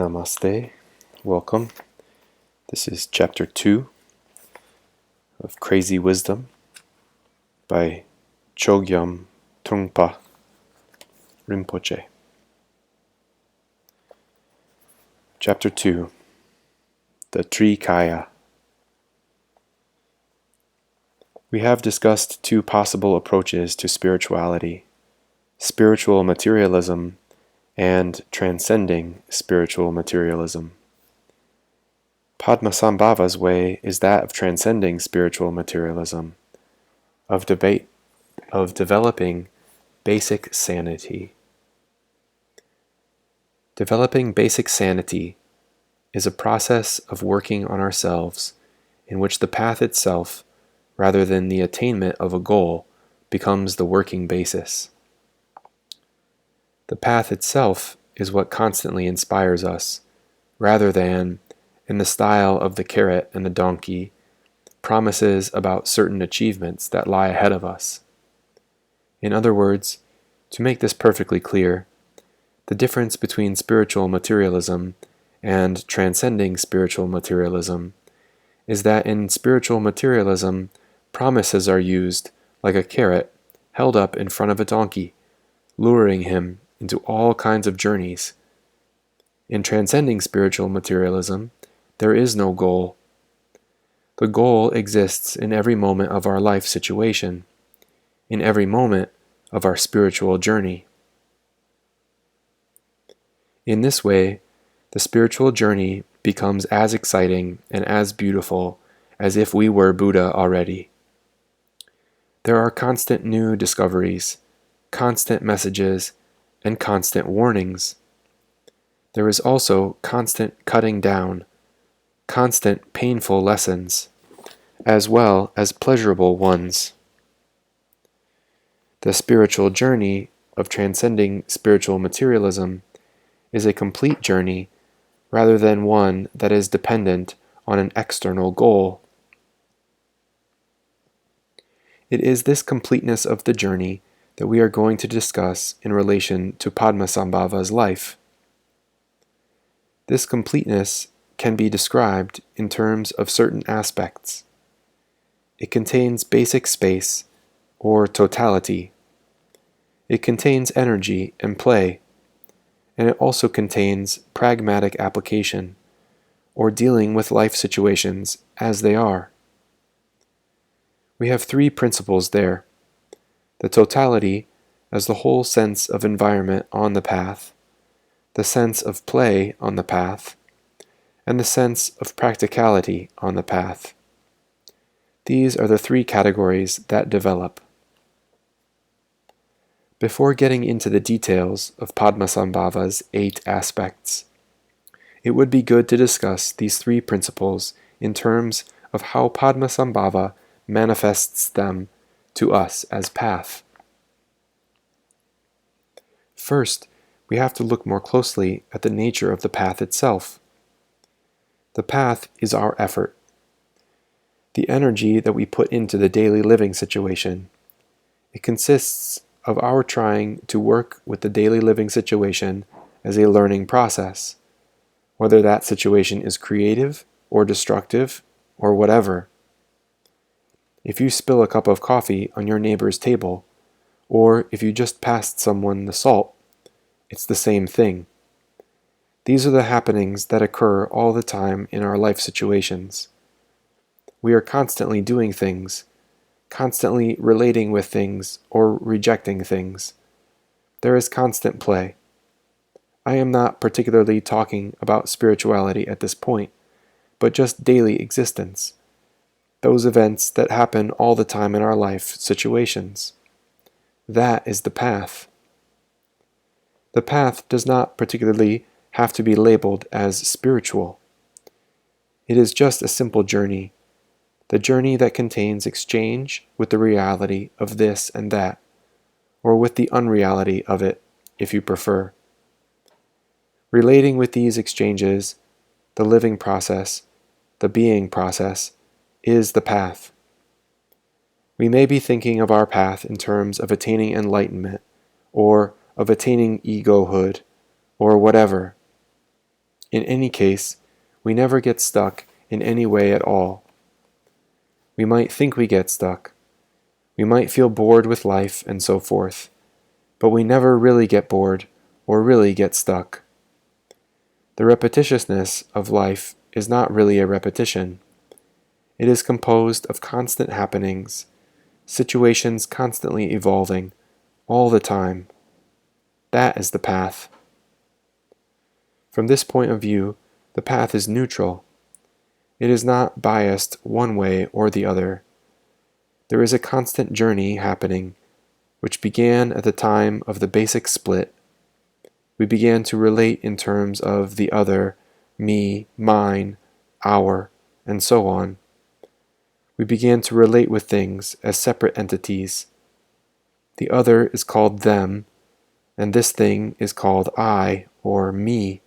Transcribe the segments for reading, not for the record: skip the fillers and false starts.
Namaste, welcome. This is chapter 2 of Crazy Wisdom by Chögyam Trungpa Rinpoche. Chapter 2, the Trikaya. We have discussed two possible approaches to spirituality: spiritual materialism and transcending spiritual materialism. Padmasambhava's way is that of transcending spiritual materialism, of developing basic sanity. Developing basic sanity is a process of working on ourselves in which the path itself, rather than the attainment of a goal, becomes the working basis. The path itself is what constantly inspires us, rather than, in the style of the carrot and the donkey, promises about certain achievements that lie ahead of us. In other words, to make this perfectly clear, the difference between spiritual materialism and transcending spiritual materialism is that in spiritual materialism, promises are used like a carrot held up in front of a donkey, luring him into all kinds of journeys. In transcending spiritual materialism, there is no goal. The goal exists in every moment of our life situation, in every moment of our spiritual journey. In this way, the spiritual journey becomes as exciting and as beautiful as if we were Buddha already. There are constant new discoveries, constant messages, and constant warnings. There is also constant cutting down, constant painful lessons, as well as pleasurable ones. The spiritual journey of transcending spiritual materialism is a complete journey rather than one that is dependent on an external goal. It is this completeness of the journey that we are going to discuss in relation to Padmasambhava's life. This completeness can be described in terms of certain aspects. It contains basic space, or totality. It contains energy and play, and it also contains pragmatic application, or dealing with life situations as they are. We have three principles there: the totality as the whole sense of environment on the path, the sense of play on the path, and the sense of practicality on the path. These are the three categories that develop. Before getting into the details of Padmasambhava's 8 aspects, it would be good to discuss these three principles in terms of how Padmasambhava manifests them to us as path. First, we have to look more closely at the nature of the path itself. The path is our effort, the energy that we put into the daily living situation. It consists of our trying to work with the daily living situation as a learning process, whether that situation is creative or destructive or whatever. If you spill a cup of coffee on your neighbor's table, or if you just passed someone the salt, it's the same thing. These are the happenings that occur all the time in our life situations. We are constantly doing things, constantly relating with things or rejecting things. There is constant play. I am not particularly talking about spirituality at this point, but just daily existence. Those events that happen all the time in our life situations. That is the path. The path does not particularly have to be labeled as spiritual. It is just a simple journey, the journey that contains exchange with the reality of this and that, or with the unreality of it, if you prefer. Relating with these exchanges, the living process, the being process, is the path. We may be thinking of our path in terms of attaining enlightenment, or of attaining egohood, or whatever. In any case, we never get stuck in any way at all. We might think we get stuck. We might feel bored with life and so forth, but we never really get bored or really get stuck. The repetitiousness of life is not really a repetition. It is composed of constant happenings, situations constantly evolving, all the time. That is the path. From this point of view, the path is neutral. It is not biased one way or the other. There is a constant journey happening, which began at the time of the basic split. We began to relate in terms of the other, me, mine, our, and so on. We began to relate with things as separate entities. The other is called them, and this thing is called I, or me.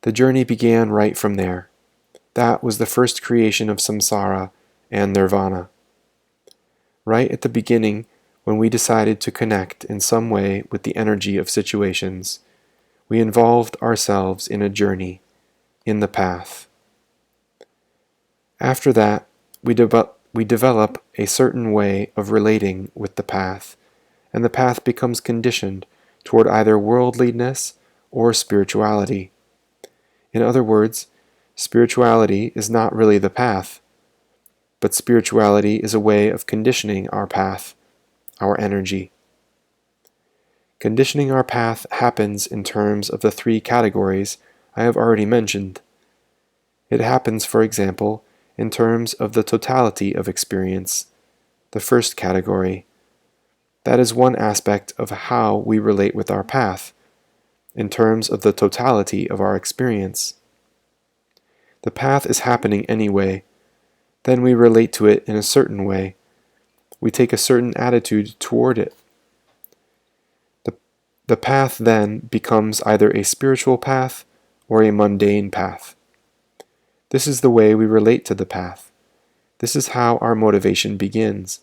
The journey began right from there. That was the first creation of samsara and nirvana. Right at the beginning, when we decided to connect in some way with the energy of situations, we involved ourselves in a journey, in the path. After that, we develop a certain way of relating with the path, and the path becomes conditioned toward either worldliness or spirituality. In other words, spirituality is not really the path, but spirituality is a way of conditioning our path, our energy. Conditioning our path happens in terms of the three categories I have already mentioned. It happens, for example, in terms of the totality of experience, the first category. That is one aspect of how we relate with our path, in terms of the totality of our experience. The path is happening anyway. Then we relate to it in a certain way. We take a certain attitude toward it. The path then becomes either a spiritual path or a mundane path. This is the way we relate to the path. This is how our motivation begins.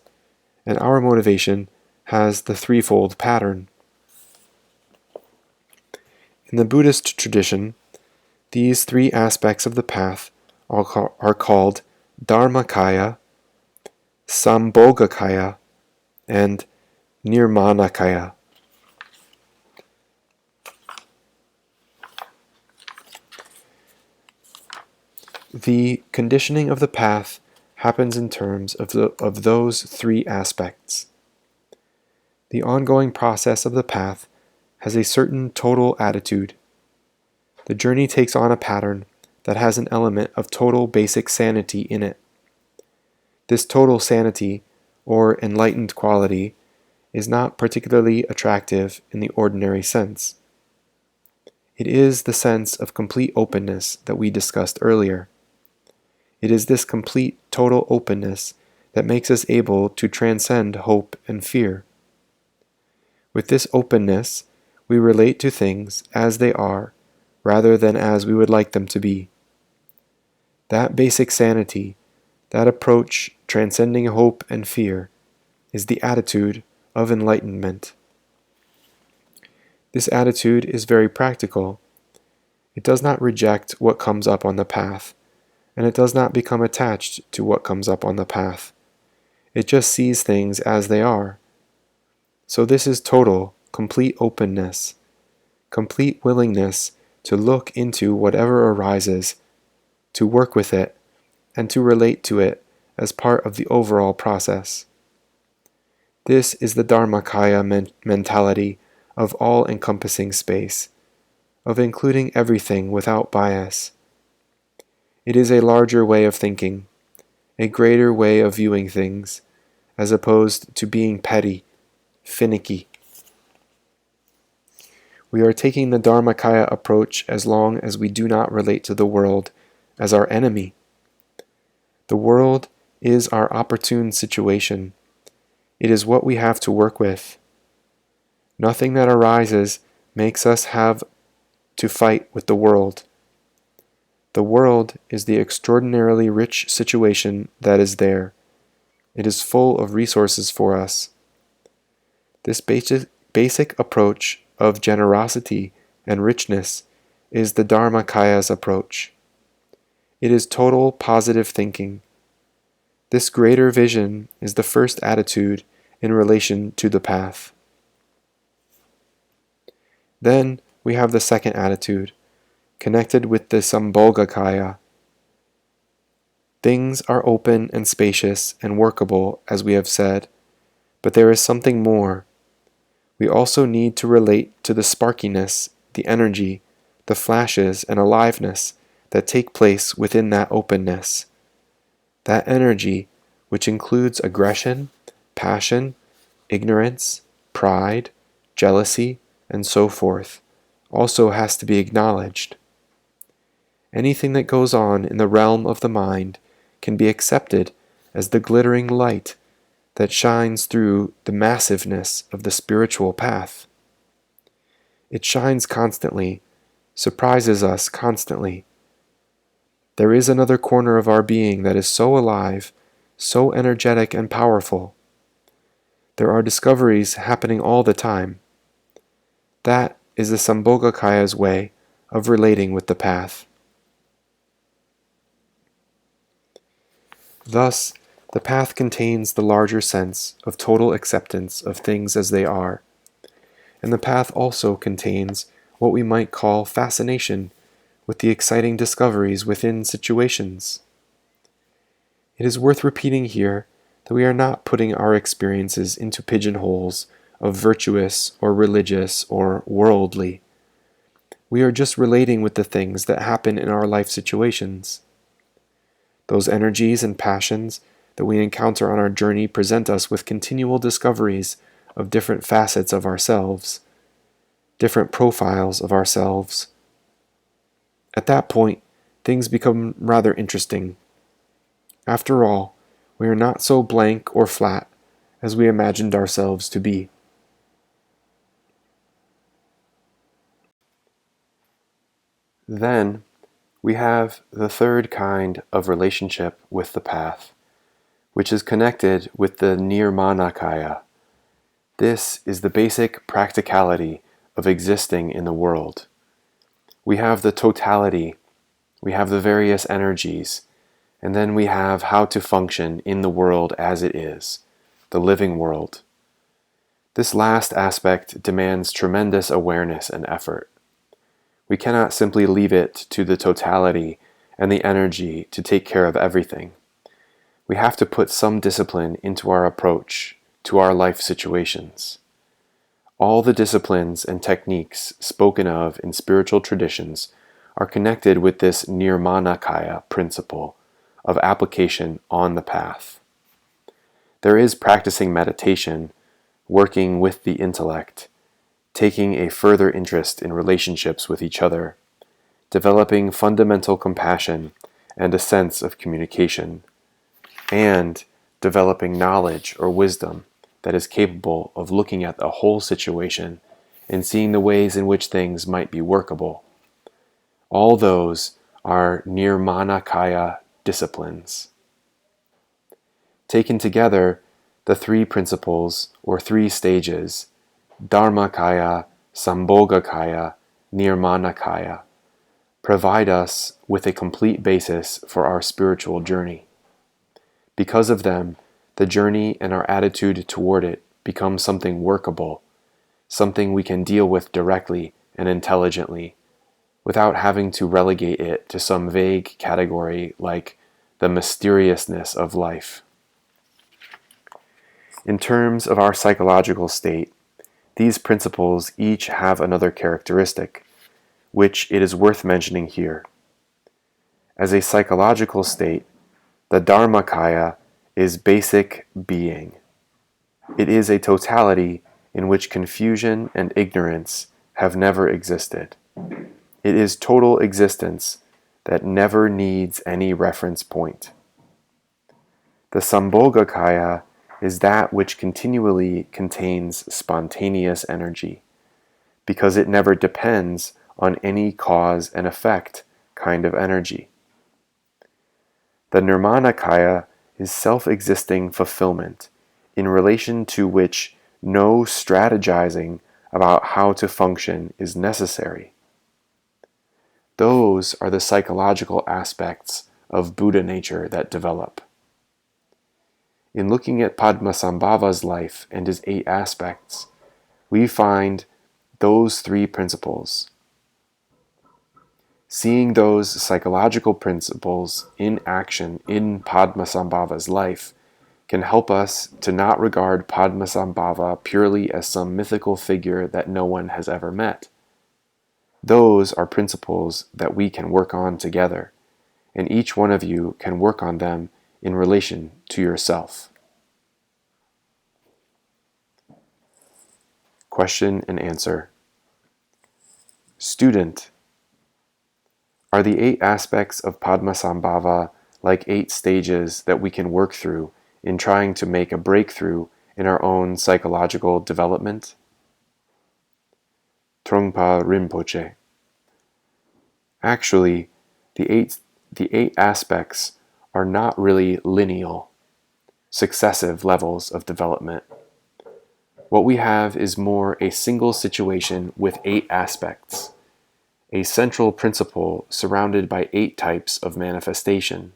And our motivation has the threefold pattern. In the Buddhist tradition, these three aspects of the path are called Dharmakaya, Sambhogakaya, and Nirmanakaya. The conditioning of the path happens in terms of those three aspects. The ongoing process of the path has a certain total attitude. The journey takes on a pattern that has an element of total basic sanity in it. This total sanity, or enlightened quality, is not particularly attractive in the ordinary sense. It is the sense of complete openness that we discussed earlier. It is this complete, total openness that makes us able to transcend hope and fear. With this openness, we relate to things as they are, rather than as we would like them to be. That basic sanity, that approach transcending hope and fear, is the attitude of enlightenment. This attitude is very practical. It does not reject what comes up on the path, and it does not become attached to what comes up on the path. It just sees things as they are. So this is total, complete openness, complete willingness to look into whatever arises, to work with it, and to relate to it as part of the overall process. This is the Dharmakaya mentality of all-encompassing space, of including everything without bias. It is a larger way of thinking, a greater way of viewing things, as opposed to being petty, finicky. We are taking the Dharmakaya approach as long as we do not relate to the world as our enemy. The world is our opportune situation. It is what we have to work with. Nothing that arises makes us have to fight with the world. The world is the extraordinarily rich situation that is there. It is full of resources for us. This basic approach of generosity and richness is the Dharmakaya's approach. It is total positive thinking. This greater vision is the first attitude in relation to the path. Then we have the second attitude, connected with the Sambhogakaya. Things are open and spacious and workable, as we have said, but there is something more. We also need to relate to the sparkiness, the energy, the flashes and aliveness that take place within that openness. That energy, which includes aggression, passion, ignorance, pride, jealousy, and so forth, also has to be acknowledged. Anything that goes on in the realm of the mind can be accepted as the glittering light that shines through the massiveness of the spiritual path. It shines constantly, surprises us constantly. There is another corner of our being that is so alive, so energetic and powerful. There are discoveries happening all the time. That is the Sambhogakaya's way of relating with the path. Thus, the path contains the larger sense of total acceptance of things as they are, and the path also contains what we might call fascination with the exciting discoveries within situations. It is worth repeating here that we are not putting our experiences into pigeonholes of virtuous or religious or worldly. We are just relating with the things that happen in our life situations. Those energies and passions that we encounter on our journey present us with continual discoveries of different facets of ourselves, different profiles of ourselves. At that point, things become rather interesting. After all, we are not so blank or flat as we imagined ourselves to be. Then, we have the third kind of relationship with the path, which is connected with the Nirmanakaya. This is the basic practicality of existing in the world. We have the totality, we have the various energies, and then we have how to function in the world as it is, the living world. This last aspect demands tremendous awareness and effort. We cannot simply leave it to the totality and the energy to take care of everything. We have to put some discipline into our approach to our life situations. All the disciplines and techniques spoken of in spiritual traditions are connected with this Nirmanakaya principle of application on the path. There is practicing meditation, working with the intellect, taking a further interest in relationships with each other, developing fundamental compassion and a sense of communication, and developing knowledge or wisdom that is capable of looking at the whole situation and seeing the ways in which things might be workable. All those are Nirmanakaya disciplines. Taken together, the three principles or three stages, Dharmakaya, Sambhogakaya, Nirmanakaya, provide us with a complete basis for our spiritual journey. Because of them, the journey and our attitude toward it become something workable, something we can deal with directly and intelligently, without having to relegate it to some vague category like the mysteriousness of life. In terms of our psychological state, these principles each have another characteristic, which it is worth mentioning here. As a psychological state, the Dharmakaya is basic being. It is a totality in which confusion and ignorance have never existed. It is total existence that never needs any reference point. The Sambhogakaya is that which continually contains spontaneous energy, because it never depends on any cause and effect kind of energy. The Nirmanakaya is self-existing fulfillment, in relation to which no strategizing about how to function is necessary. Those are the psychological aspects of Buddha nature that develop. In looking at Padmasambhava's life and his 8 aspects, we find those 3 principles. Seeing those psychological principles in action in Padmasambhava's life can help us to not regard Padmasambhava purely as some mythical figure that no one has ever met. Those are principles that we can work on together, and each one of you can work on them in relation to yourself. Question and answer. Student, are the 8 aspects of Padmasambhava like 8 stages that we can work through in trying to make a breakthrough in our own psychological development? Trungpa Rinpoche. Actually, the eight aspects are not really lineal, successive levels of development. What we have is more a single situation with 8 aspects, a central principle surrounded by 8 types of manifestation.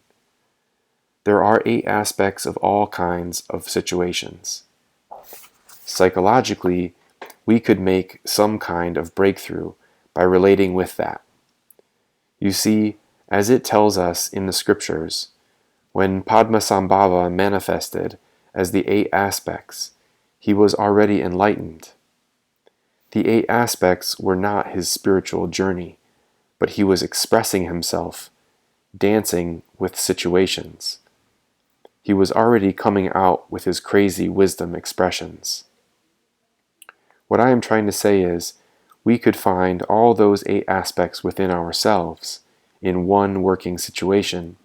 There are 8 aspects of all kinds of situations. Psychologically, we could make some kind of breakthrough by relating with that. You see, as it tells us in the scriptures, when Padmasambhava manifested as the 8 aspects, he was already enlightened. The 8 aspects were not his spiritual journey, but he was expressing himself, dancing with situations. He was already coming out with his crazy wisdom expressions. What I am trying to say is, we could find all those 8 aspects within ourselves in one working situation.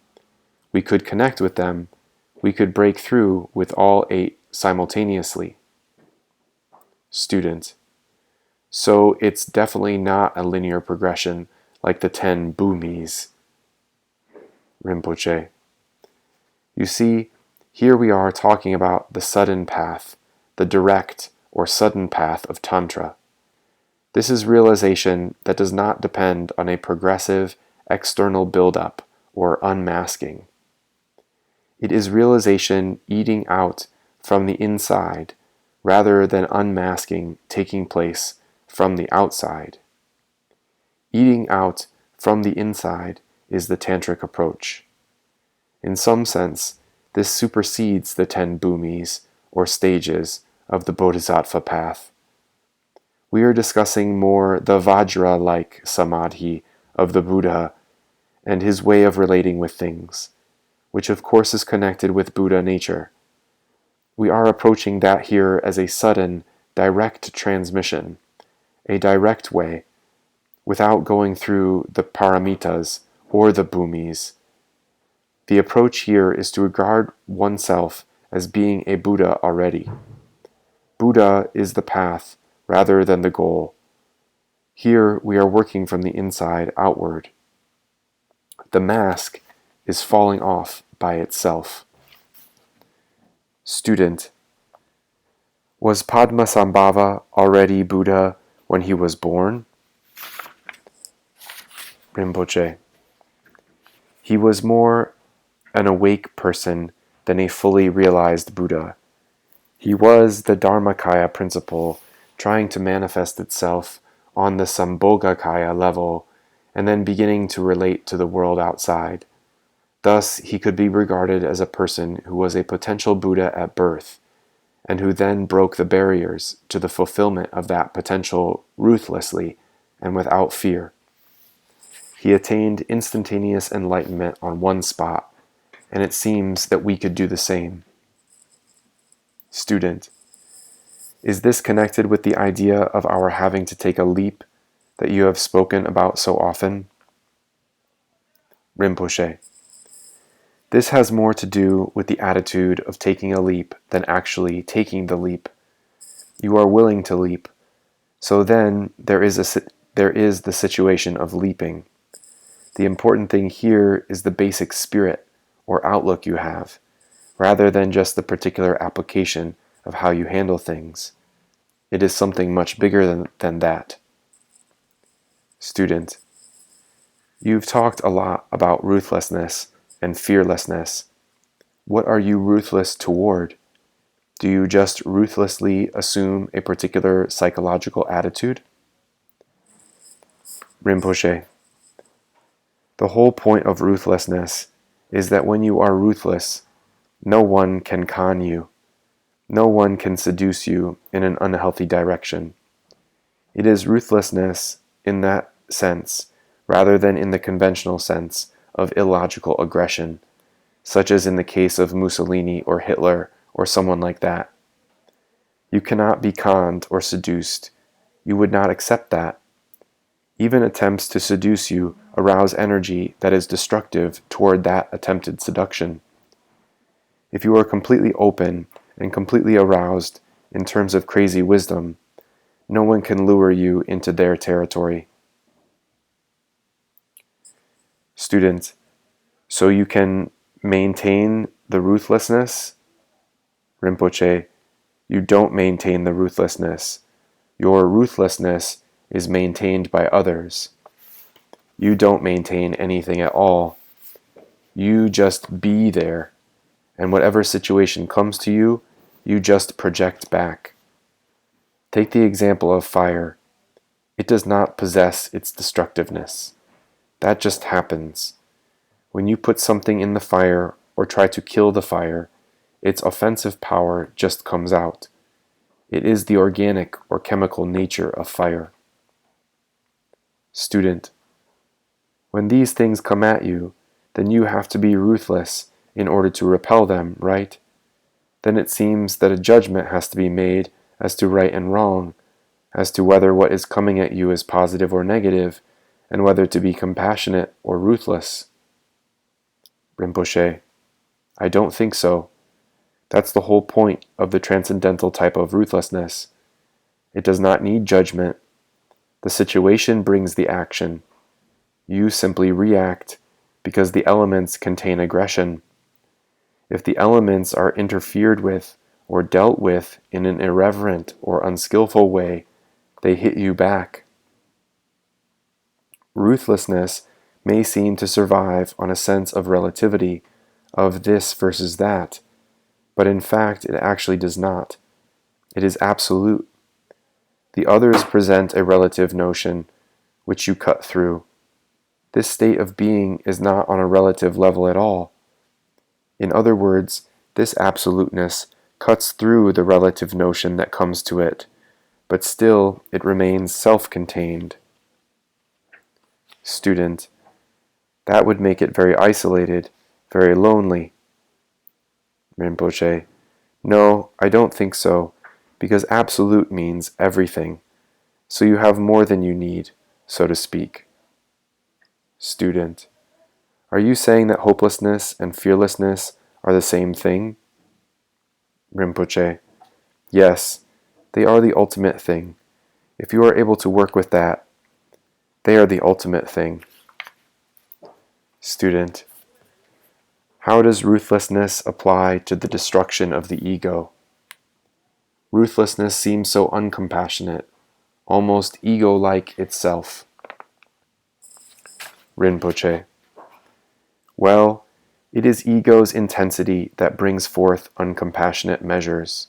We could connect with them. We could break through with all 8 simultaneously. Student. So it's definitely not a linear progression like the 10 bhumis. Rinpoche. You see, here we are talking about the sudden path, the direct or sudden path of Tantra. This is realization that does not depend on a progressive external buildup or unmasking. It is realization eating out from the inside rather than unmasking taking place from the outside. Eating out from the inside is the tantric approach. In some sense, this supersedes the 10 bhumis or stages of the Bodhisattva path. We are discussing more the Vajra-like samadhi of the Buddha and his way of relating with things, which of course is connected with Buddha nature. We are approaching that here as a sudden, direct transmission, a direct way, without going through the paramitas or the bhumis. The approach here is to regard oneself as being a Buddha already. Buddha is the path rather than the goal. Here we are working from the inside outward. The mask is falling off by itself. Student. Was Padmasambhava already Buddha when he was born? Rinpoche. He was more an awake person than a fully realized Buddha. He was the Dharmakaya principle trying to manifest itself on the Sambhogakaya level and then beginning to relate to the world outside. Thus, he could be regarded as a person who was a potential Buddha at birth, and who then broke the barriers to the fulfillment of that potential ruthlessly and without fear. He attained instantaneous enlightenment on one spot, and it seems that we could do the same. Student. Is this connected with the idea of our having to take a leap that you have spoken about so often? Rinpoche. This has more to do with the attitude of taking a leap than actually taking the leap. You are willing to leap, so then there is the situation of leaping. The important thing here is the basic spirit or outlook you have, rather than just the particular application of how you handle things. It is something much bigger than that. Student. You've talked a lot about ruthlessness and fearlessness. What are you ruthless toward? Do you just ruthlessly assume a particular psychological attitude? Rinpoche, the whole point of ruthlessness is that when you are ruthless, no one can con you. No one can seduce you in an unhealthy direction. It is ruthlessness in that sense, rather than in the conventional sense of illogical aggression, such as in the case of Mussolini or Hitler or someone like that. You cannot be conned or seduced. You would not accept that. Even attempts to seduce you arouse energy that is destructive toward that attempted seduction. If you are completely open and completely aroused in terms of crazy wisdom, no one can lure you into their territory. Student, so you can maintain the ruthlessness? Rinpoche, you don't maintain the ruthlessness. Your ruthlessness is maintained by others. You don't maintain anything at all. You just be there, and whatever situation comes to you, you just project back. Take the example of fire. It does not possess its destructiveness. That just happens. When you put something in the fire or try to kill the fire, its offensive power just comes out. It is the organic or chemical nature of fire. Student, when these things come at you, then you have to be ruthless in order to repel them, right? Then it seems that a judgment has to be made as to right and wrong, as to whether what is coming at you is positive or negative, and whether to be compassionate or ruthless. Rinpoche, I don't think so. That's the whole point of the transcendental type of ruthlessness. It does not need judgment. The situation brings the action. You simply react because the elements contain aggression. If the elements are interfered with or dealt with in an irreverent or unskillful way, they hit you back. Ruthlessness may seem to survive on a sense of relativity, of this versus that, but in fact it actually does not. It is absolute. The others present a relative notion, which you cut through. This state of being is not on a relative level at all. In other words, this absoluteness cuts through the relative notion that comes to it, but still it remains self-contained. Student, that would make it very isolated, very lonely. Rinpoche, no, I don't think so, because absolute means everything, so you have more than you need, so to speak. Student, are you saying that hopelessness and fearlessness are the same thing? Rinpoche, yes, they are the ultimate thing. If you are able to work with that, they are the ultimate thing. Student, how does ruthlessness apply to the destruction of the ego? Ruthlessness seems so uncompassionate, almost ego-like itself. Rinpoche, well, it is ego's intensity that brings forth uncompassionate measures.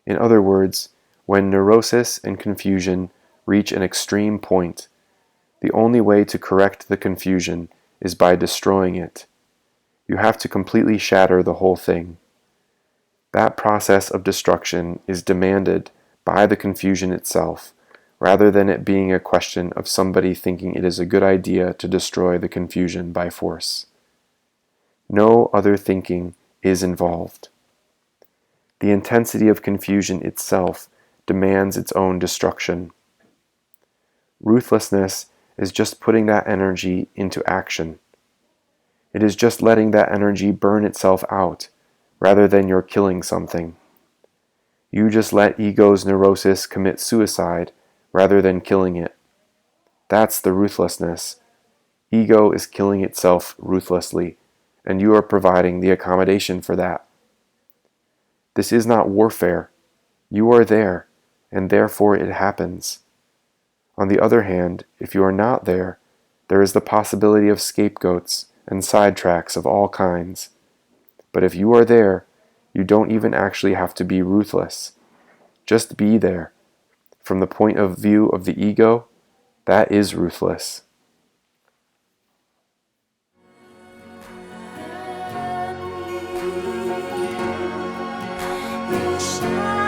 In other words, when neurosis and confusion reach an extreme point, the only way to correct the confusion is by destroying it. You have to completely shatter the whole thing. That process of destruction is demanded by the confusion itself, rather than it being a question of somebody thinking it is a good idea to destroy the confusion by force. No other thinking is involved. The intensity of confusion itself demands its own destruction. Ruthlessness is just putting that energy into action. It is just letting that energy burn itself out, rather than you're killing something. You just let ego's neurosis commit suicide, rather than killing it. That's the ruthlessness. Ego is killing itself ruthlessly, and you are providing the accommodation for that. This is not warfare. You are there, and therefore it happens. On the other hand, if you are not there, There is the possibility of scapegoats and sidetracks of all kinds. But if you are there, you don't even actually have to be ruthless. Just be there. From the point of view of the ego, that is ruthless. Shine.